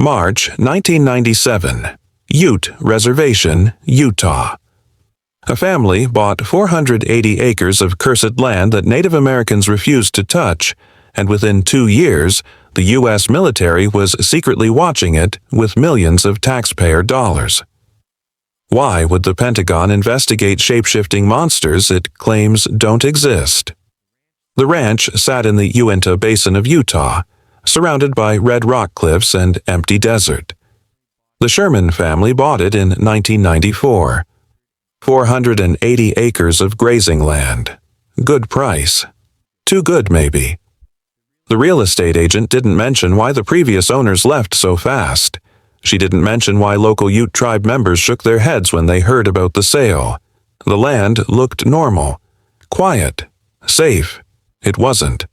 March 1997. Ute Reservation, Utah. A family bought 480 acres of cursed land that Native Americans refused to touch, and within 2 years, the U.S. military was secretly watching it with millions of taxpayer dollars. Why would the Pentagon investigate shape-shifting monsters it claims don't exist? The ranch sat in the Uinta Basin of Utah, surrounded by red rock cliffs and empty desert. The Sherman family bought it in 1994. 480 acres of grazing land. Good price. Too good, maybe. The real estate agent didn't mention why the previous owners left so fast. She didn't mention why local Ute tribe members shook their heads when they heard about the sale. The land looked normal, quiet, safe. It wasn't.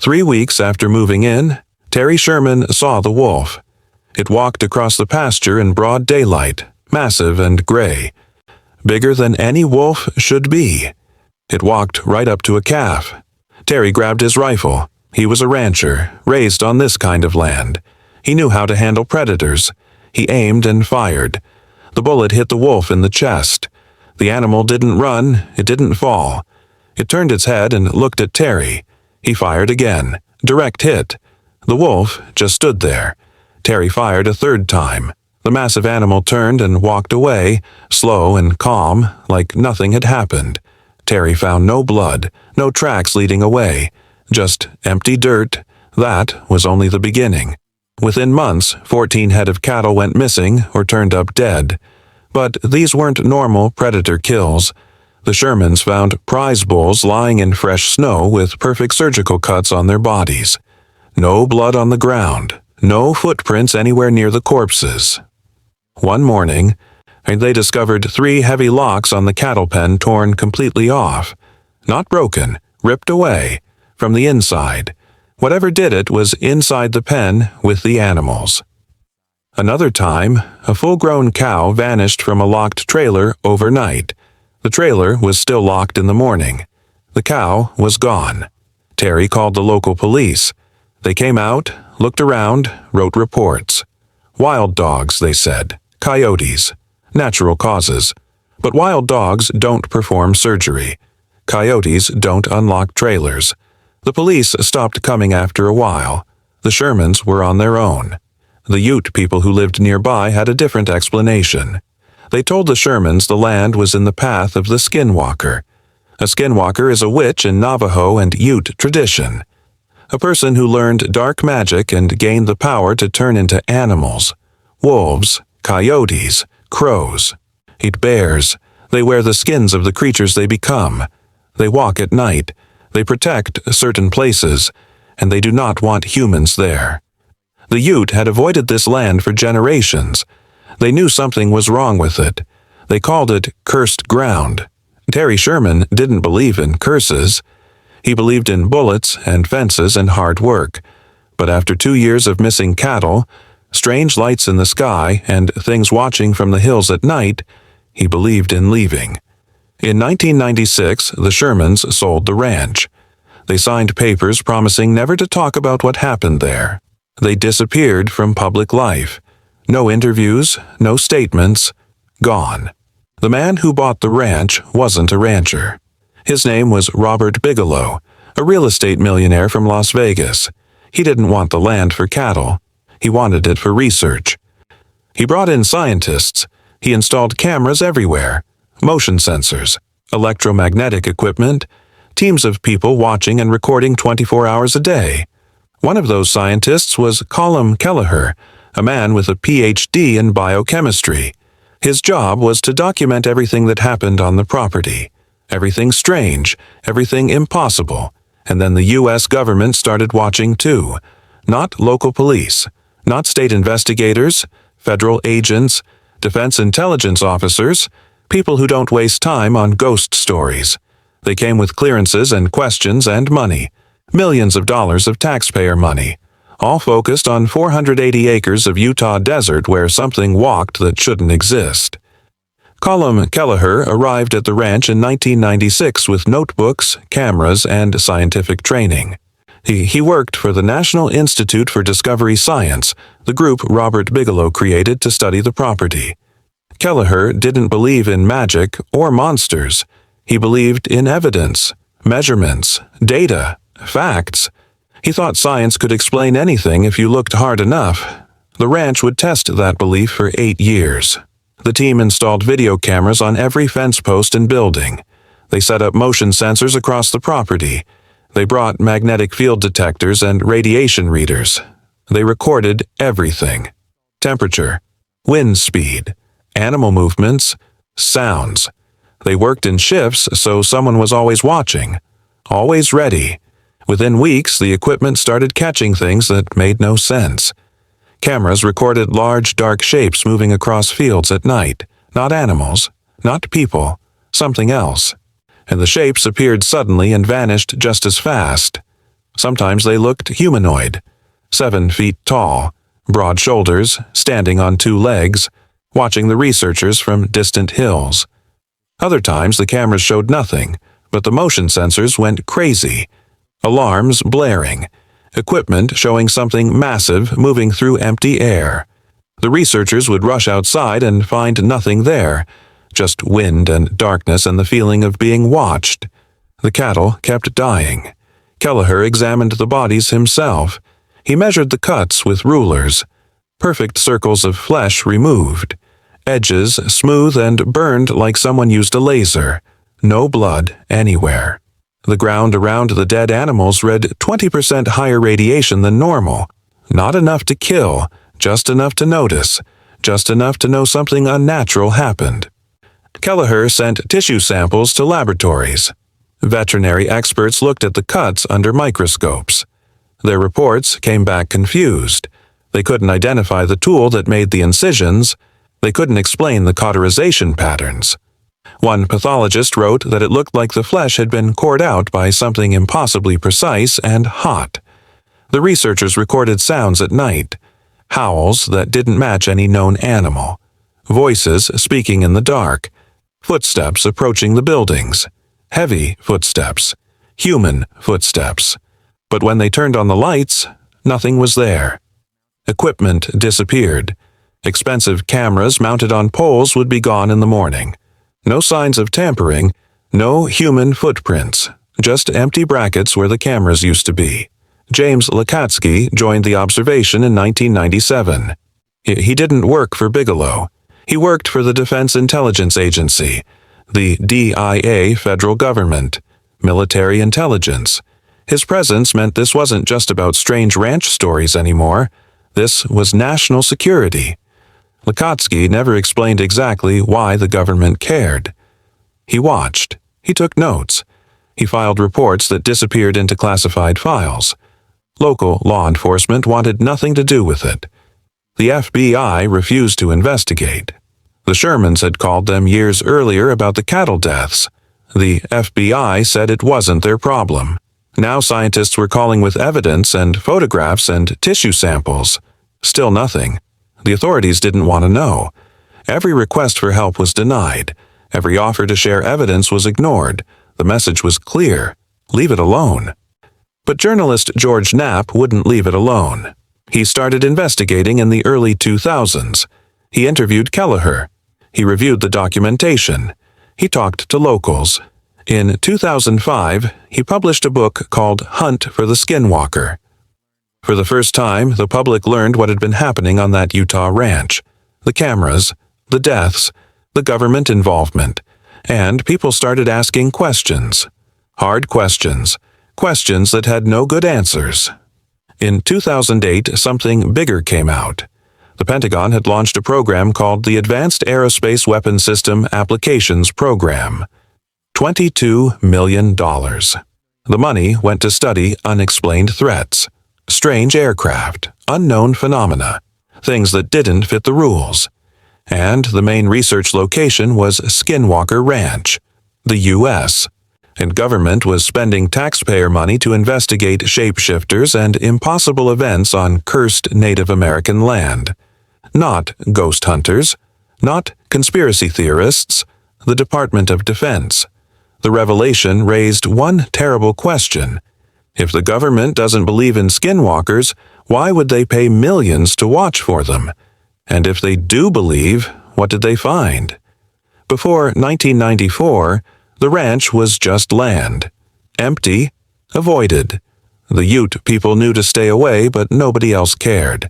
3 weeks after moving in, Terry Sherman saw the wolf. It walked across the pasture in broad daylight, massive and gray, bigger than any wolf should be. It walked right up to a calf. Terry grabbed his rifle. He was a rancher, raised on this kind of land. He knew how to handle predators. He aimed and fired. The bullet hit the wolf in the chest. The animal didn't run, it didn't fall. It turned its head and looked at Terry. He fired again. Direct hit. The wolf just stood there. Terry fired a third time. The massive animal turned and walked away, slow and calm, like nothing had happened. Terry found no blood, no tracks leading away, just empty dirt. That was only the beginning. Within months, 14 head of cattle went missing or turned up dead. But these weren't normal predator kills. The Shermans found prize bulls lying in fresh snow with perfect surgical cuts on their bodies. No blood on the ground, no footprints anywhere near the corpses. One morning, they discovered 3 heavy locks on the cattle pen torn completely off. Not broken, ripped away, from the inside. Whatever did it was inside the pen with the animals. Another time, a full-grown cow vanished from a locked trailer overnight. The trailer was still locked in the morning. The cow was gone. Terry called the local police. They came out, looked around, wrote reports. Wild dogs, they said. Coyotes. Natural causes. But wild dogs don't perform surgery. Coyotes don't unlock trailers. The police stopped coming after a while. The Shermans were on their own. The Ute people who lived nearby had a different explanation. They told the Shermans the land was in the path of the Skinwalker. A Skinwalker is a witch in Navajo and Ute tradition. A person who learned dark magic and gained the power to turn into animals. Wolves, coyotes, crows. Eat bears. They wear the skins of the creatures they become. They walk at night. They protect certain places, and they do not want humans there. The Ute had avoided this land for generations. They knew something was wrong with it. They called it cursed ground. Terry Sherman didn't believe in curses. He believed in bullets and fences and hard work. But after 2 years of missing cattle, strange lights in the sky, and things watching from the hills at night, he believed in leaving. In 1996, the Shermans sold the ranch. They signed papers promising never to talk about what happened there. They disappeared from public life. No interviews, no statements, gone. The man who bought the ranch wasn't a rancher. His name was Robert Bigelow, a real estate millionaire from Las Vegas. He didn't want the land for cattle. He wanted it for research. He brought in scientists. He installed cameras everywhere. Motion sensors, electromagnetic equipment, teams of people watching and recording 24 hours a day. One of those scientists was Colum Kelleher, a man with a PhD in biochemistry. His job was to document everything that happened on the property, everything strange, everything impossible, and then the U.S. government started watching too. Not local police, not state investigators, federal agents, defense intelligence officers, people who don't waste time on ghost stories. They came with clearances and questions and money, millions of dollars of taxpayer money, all focused on 480 acres of Utah desert where something walked that shouldn't exist. Colum Kelleher arrived at the ranch in 1996 with notebooks, cameras, and scientific training. He worked for the National Institute for Discovery Science, the group Robert Bigelow created to study the property. Kelleher didn't believe in magic or monsters. He believed in evidence, measurements, data, facts. He thought science could explain anything if you looked hard enough. The ranch would test that belief for 8 years. The team installed video cameras on every fence post and building. They set up motion sensors across the property. They brought magnetic field detectors and radiation readers. They recorded everything: temperature, wind speed, animal movements, sounds. They worked in shifts, so someone was always watching, always ready. Within weeks, the equipment started catching things that made no sense. Cameras recorded large, dark shapes moving across fields at night. Not animals, not people, something else. And the shapes appeared suddenly and vanished just as fast. Sometimes they looked humanoid, 7 feet tall, broad shoulders, standing on 2 legs, watching the researchers from distant hills. Other times the cameras showed nothing, but the motion sensors went crazy. Alarms blaring, equipment showing something massive moving through empty air. The researchers would rush outside and find nothing there, just wind and darkness and the feeling of being watched. The cattle kept dying. Kelleher examined the bodies himself. He measured the cuts with rulers. Perfect circles of flesh removed. Edges smooth and burned like someone used a laser. No blood anywhere. The ground around the dead animals read 20% higher radiation than normal. Not enough to kill, just enough to notice, just enough to know something unnatural happened. Kelleher sent tissue samples to laboratories. Veterinary experts looked at the cuts under microscopes. Their reports came back confused. They couldn't identify the tool that made the incisions. They couldn't explain the cauterization patterns. One pathologist wrote that it looked like the flesh had been cored out by something impossibly precise and hot. The researchers recorded sounds at night, howls that didn't match any known animal, voices speaking in the dark, footsteps approaching the buildings, heavy footsteps, human footsteps. But when they turned on the lights, nothing was there. Equipment disappeared. Expensive cameras mounted on poles would be gone in the morning. No signs of tampering, no human footprints, just empty brackets where the cameras used to be. James Lakatsky joined the observation in 1997. He didn't work for Bigelow. He worked for the Defense Intelligence Agency, the DIA federal government, military intelligence. His presence meant this wasn't just about strange ranch stories anymore. This was national security. Lakatsky never explained exactly why the government cared. He watched. He took notes. He filed reports that disappeared into classified files. Local law enforcement wanted nothing to do with it. The FBI refused to investigate. The Shermans had called them years earlier about the cattle deaths. The FBI said it wasn't their problem. Now scientists were calling with evidence and photographs and tissue samples. Still nothing. The authorities didn't want to know. Every request for help was denied. Every offer to share evidence was ignored. The message was clear: leave it alone. But journalist George Knapp wouldn't leave it alone. He started investigating in the early 2000s. He interviewed Kelleher. He reviewed the documentation. He talked to locals. In 2005, he published a book called Hunt for the Skinwalker. For the first time, the public learned what had been happening on that Utah ranch: the cameras, the deaths, the government involvement, and people started asking questions. Hard questions. Questions that had no good answers. In 2008, something bigger came out. The Pentagon had launched a program called the Advanced Aerospace Weapon System Applications Program. $22 million. The money went to study unexplained threats. Strange aircraft, unknown phenomena, things that didn't fit the rules. And the main research location was Skinwalker Ranch, the U.S., and government was spending taxpayer money to investigate shapeshifters and impossible events on cursed Native American land. Not ghost hunters, not conspiracy theorists, the Department of Defense. The revelation raised one terrible question. If the government doesn't believe in skinwalkers, why would they pay millions to watch for them? And if they do believe, what did they find? Before 1994, the ranch was just land. Empty, avoided. The Ute people knew to stay away, but nobody else cared.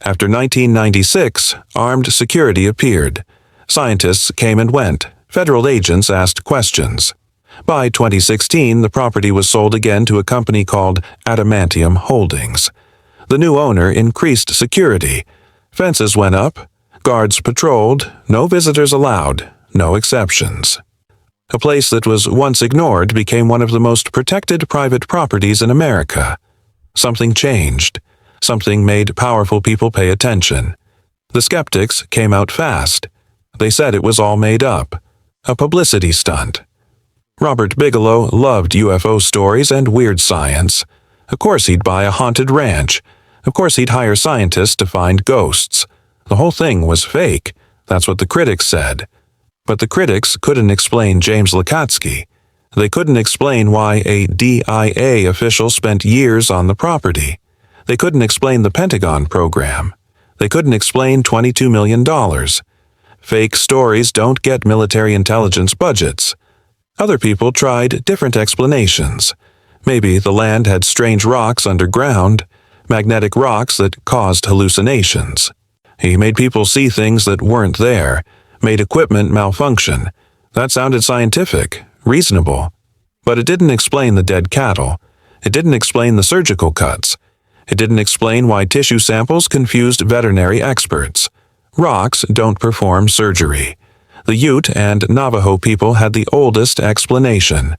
After 1996, armed security appeared. Scientists came and went. Federal agents asked questions. By 2016, the property was sold again to a company called Adamantium Holdings. The new owner increased security. Fences went up, guards patrolled, no visitors allowed, no exceptions. A place that was once ignored became one of the most protected private properties in America. Something changed. Something made powerful people pay attention. The skeptics came out fast. They said it was all made up. A publicity stunt. Robert Bigelow loved UFO stories and weird science. Of course he'd buy a haunted ranch. Of course he'd hire scientists to find ghosts. The whole thing was fake. That's what the critics said. But the critics couldn't explain James Lakatsky. They couldn't explain why a DIA official spent years on the property. They couldn't explain the Pentagon program. They couldn't explain $22 million. Fake stories don't get military intelligence budgets. Other people tried different explanations. Maybe the land had strange rocks underground, magnetic rocks that caused hallucinations. He made people see things that weren't there, made equipment malfunction. That sounded scientific, reasonable. But it didn't explain the dead cattle. It didn't explain the surgical cuts. It didn't explain why tissue samples confused veterinary experts. Rocks don't perform surgery. The Ute and Navajo people had the oldest explanation.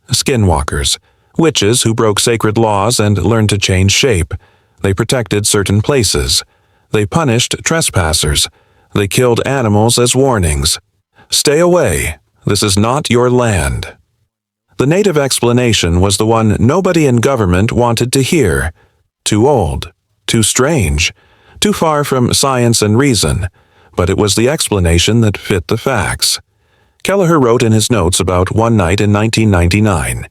Skinwalkers, witches who broke sacred laws and learned to change shape. They protected certain places. They punished trespassers. They killed animals as warnings. Stay away. This is not your land. The native explanation was the one nobody in government wanted to hear. Too old. Too strange. Too far from science and reason. But it was the explanation that fit the facts. Kelleher wrote in his notes about one night in 1999.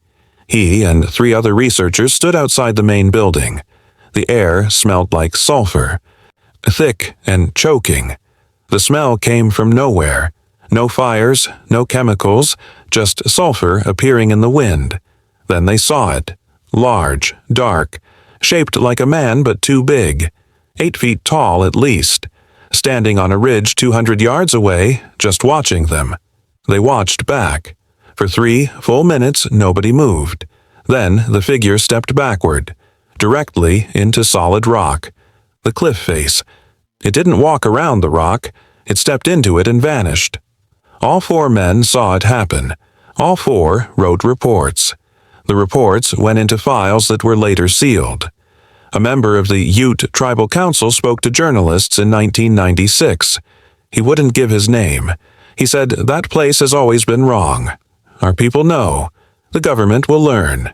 He and 3 other researchers stood outside the main building. The air smelled like sulfur. Thick and choking. The smell came from nowhere. No fires, no chemicals, just sulfur appearing in the wind. Then they saw it. Large, dark, shaped like a man but too big. 8 feet tall at least. Standing on a ridge 200 yards away, just watching them. They watched back. For 3 full minutes, nobody moved. Then the figure stepped backward, directly into solid rock. The cliff face. It didn't walk around the rock. It stepped into it and vanished. All 4 men saw it happen. All 4 wrote reports. The reports went into files that were later sealed. A member of the Ute Tribal Council spoke to journalists in 1996. He wouldn't give his name. He said, "That place has always been wrong. Our people know. The government will learn."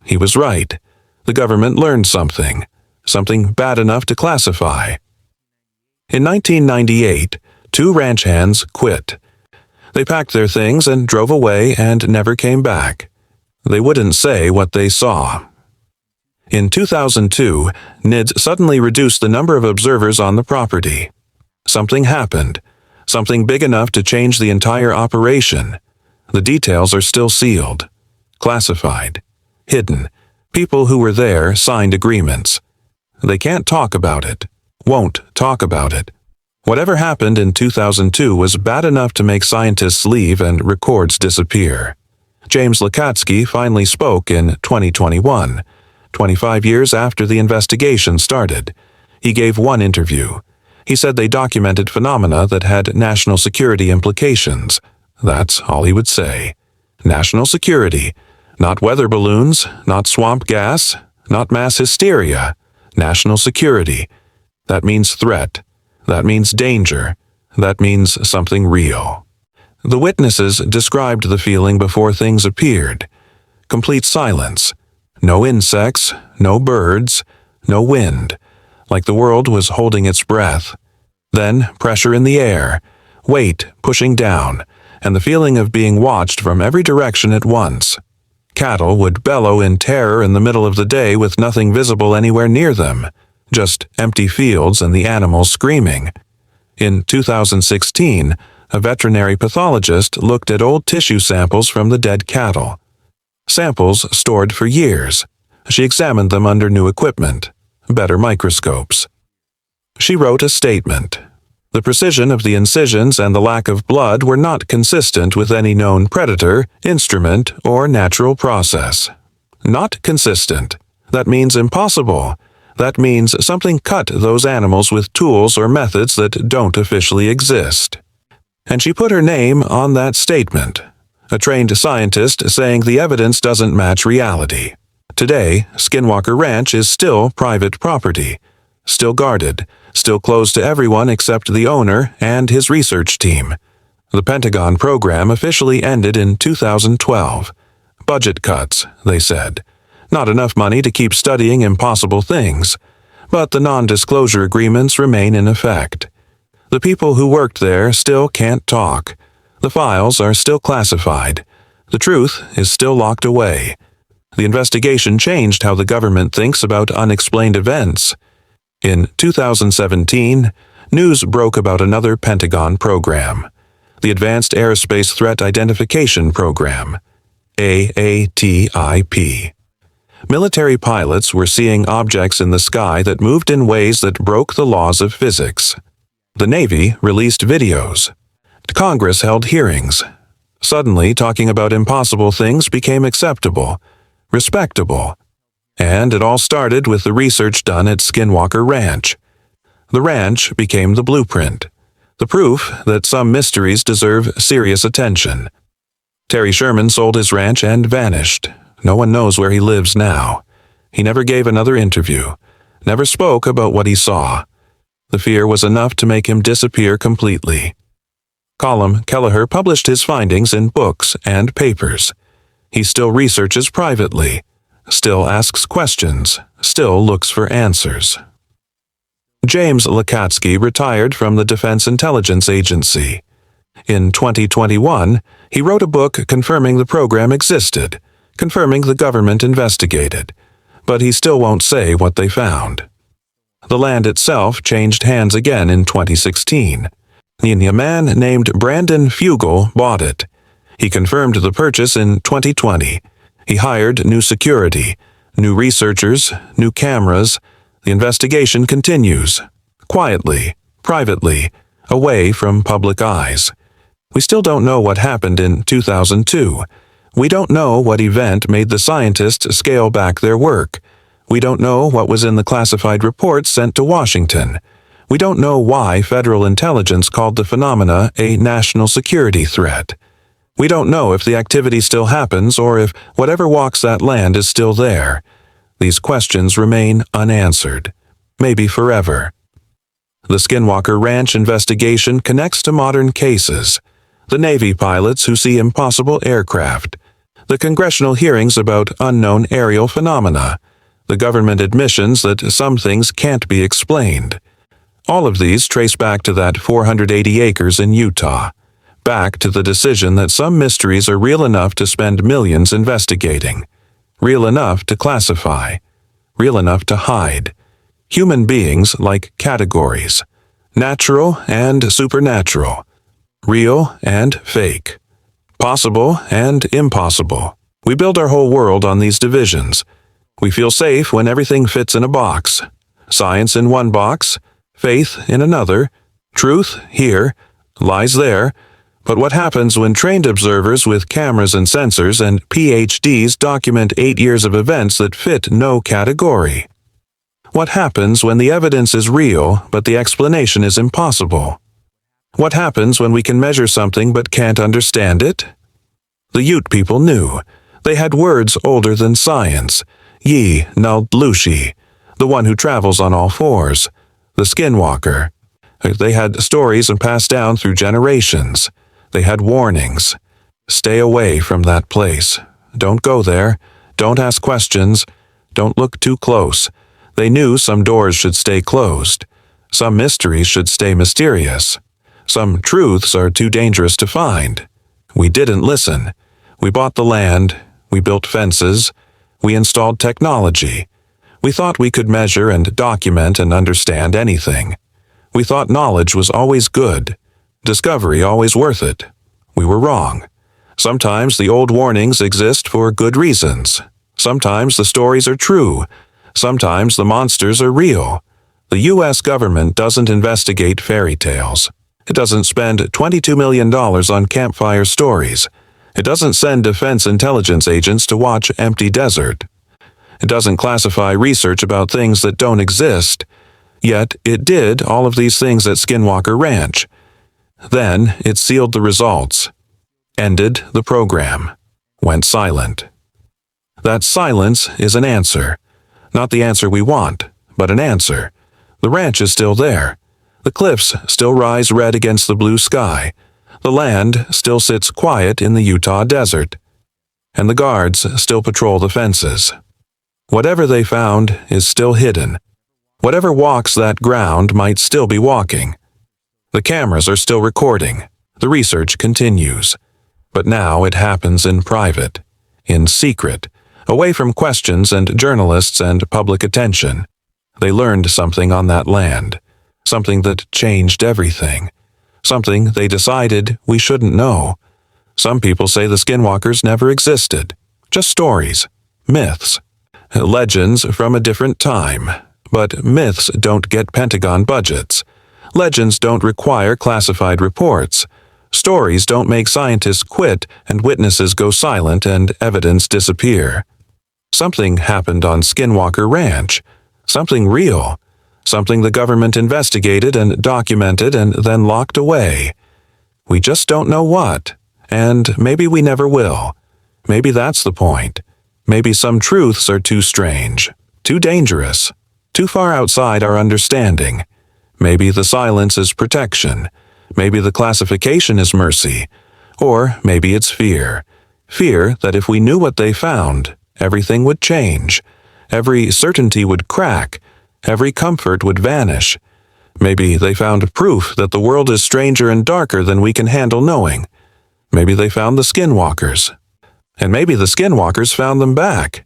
He was right. The government learned something. Something bad enough to classify. In 1998, 2 ranch hands quit. They packed their things and drove away and never came back. They wouldn't say what they saw. In 2002, NIDS suddenly reduced the number of observers on the property. Something happened. Something big enough to change the entire operation. The details are still sealed. Classified. Hidden. People who were there signed agreements. They can't talk about it. Won't talk about it. Whatever happened in 2002 was bad enough to make scientists leave and records disappear. James Lakatsky finally spoke in 2021. 25 years after the investigation started. He gave one interview. He said they documented phenomena that had national security implications. That's all he would say. National security. Not weather balloons, not swamp gas, not mass hysteria. National security. That means threat. That means danger. That means something real. The witnesses described the feeling before things appeared. Complete silence. No insects, no birds, no wind, like the world was holding its breath. Then pressure in the air, weight pushing down, and the feeling of being watched from every direction at once. cattle would bellow in terror in the middle of the day with nothing visible anywhere near them, just empty fields and the animals screaming. In 2016, a veterinary pathologist looked at old tissue samples from the dead cattle. Samples stored for years. She examined them under new equipment, better microscopes. She wrote a statement. The precision of the incisions and the lack of blood were not consistent with any known predator, instrument, or natural process. Not consistent. That means impossible. That means something cut those animals with tools or methods that don't officially exist. And she put her name on that statement. A trained scientist saying the evidence doesn't match reality. Today, Skinwalker Ranch is still private property, still guarded, still closed to everyone except the owner and his research team. The Pentagon program officially ended in 2012. Budget cuts, they said. Not enough money to keep studying impossible things. But the non-disclosure agreements remain in effect. The people who worked there still can't talk. The files are still classified. The truth is still locked away. The investigation changed how the government thinks about unexplained events. In 2017, news broke about another Pentagon program, the Advanced Aerospace Threat Identification Program, AATIP. Military pilots were seeing objects in the sky that moved in ways that broke the laws of physics. The Navy released videos. Congress held hearings. Suddenly, talking about impossible things became acceptable, respectable. And it all started with the research done at Skinwalker Ranch. The ranch became the blueprint, the proof that some mysteries deserve serious attention. Terry Sherman sold his ranch and vanished. No one knows where he lives now. He never gave another interview, never spoke about what he saw. The fear was enough to make him disappear completely. Colm Kelleher published his findings in books and papers. He still researches privately, still asks questions, still looks for answers. James Lakatsky retired from the Defense Intelligence Agency. In 2021, he wrote a book confirming the program existed, confirming the government investigated, but he still won't say what they found. The land itself changed hands again in 2016. A man named Brandon Fugel bought it. He confirmed the purchase in 2020. He hired new security, new researchers, new cameras. The investigation continues, quietly, privately, away from public eyes. We still don't know what happened in 2002. We don't know what event made the scientists scale back their work. We don't know what was in the classified reports sent to Washington. We don't know why federal intelligence called the phenomena a national security threat. We don't know if the activity still happens or if whatever walks that land is still there. These questions remain unanswered, maybe forever. The Skinwalker Ranch investigation connects to modern cases. The Navy pilots who see impossible aircraft, the congressional hearings about unknown aerial phenomena, the government admissions that some things can't be explained. All of these trace back to that 480 acres in Utah, back to the decision that some mysteries are real enough to spend millions investigating, real enough to classify, real enough to hide. Human beings like categories, natural and supernatural, real and fake, possible and impossible. We build our whole world on these divisions. We feel safe when everything fits in a box. Science in one box, faith in another, truth here, lies there. But what happens when trained observers with cameras and sensors and PhDs document 8 years of events that fit no category? What happens when the evidence is real but the explanation is impossible? What happens when we can measure something but can't understand it? The Ute people knew. They had words older than science. Yi Naldlushi, the one who travels on all fours. The Skinwalker. They had stories and passed down through generations. They had warnings. Stay away from that place. Don't go there. Don't ask questions. Don't look too close. They knew some doors should stay closed. Some mysteries should stay mysterious. Some truths are too dangerous to find. We didn't listen. We bought the land. We built fences. We installed technology. We thought we could measure and document and understand anything. We thought knowledge was always good, discovery always worth it. We were wrong. Sometimes the old warnings exist for good reasons. Sometimes the stories are true. Sometimes the monsters are real. The U.S. government doesn't investigate fairy tales. It doesn't spend $22 million on campfire stories. It doesn't send defense intelligence agents to watch empty desert. It doesn't classify research about things that don't exist. Yet it did all of these things at Skinwalker Ranch. Then it sealed the results, ended the program, went silent. That silence is an answer. Not the answer we want, but an answer. The ranch is still there. The cliffs still rise red against the blue sky. The land still sits quiet in the Utah desert. And the guards still patrol the fences. Whatever they found is still hidden. Whatever walks that ground might still be walking. The cameras are still recording. The research continues. But now it happens in private, in secret, away from questions and journalists and public attention. They learned something on that land, something that changed everything, something they decided we shouldn't know. Some people say the Skinwalkers never existed, just stories, myths, legends from a different time. But myths don't get Pentagon budgets. Legends don't require classified reports. Stories don't make scientists quit and witnesses go silent and evidence disappear. Something happened on Skinwalker Ranch. Something real. Something the government investigated and documented and then locked away. We just don't know what. And maybe we never will. Maybe that's the point. Maybe some truths are too strange, too dangerous, too far outside our understanding. Maybe the silence is protection. Maybe the classification is mercy. Or maybe it's fear. Fear that if we knew what they found, everything would change. Every certainty would crack. Every comfort would vanish. Maybe they found proof that the world is stranger and darker than we can handle knowing. Maybe they found the Skinwalkers. And maybe the Skinwalkers found them back.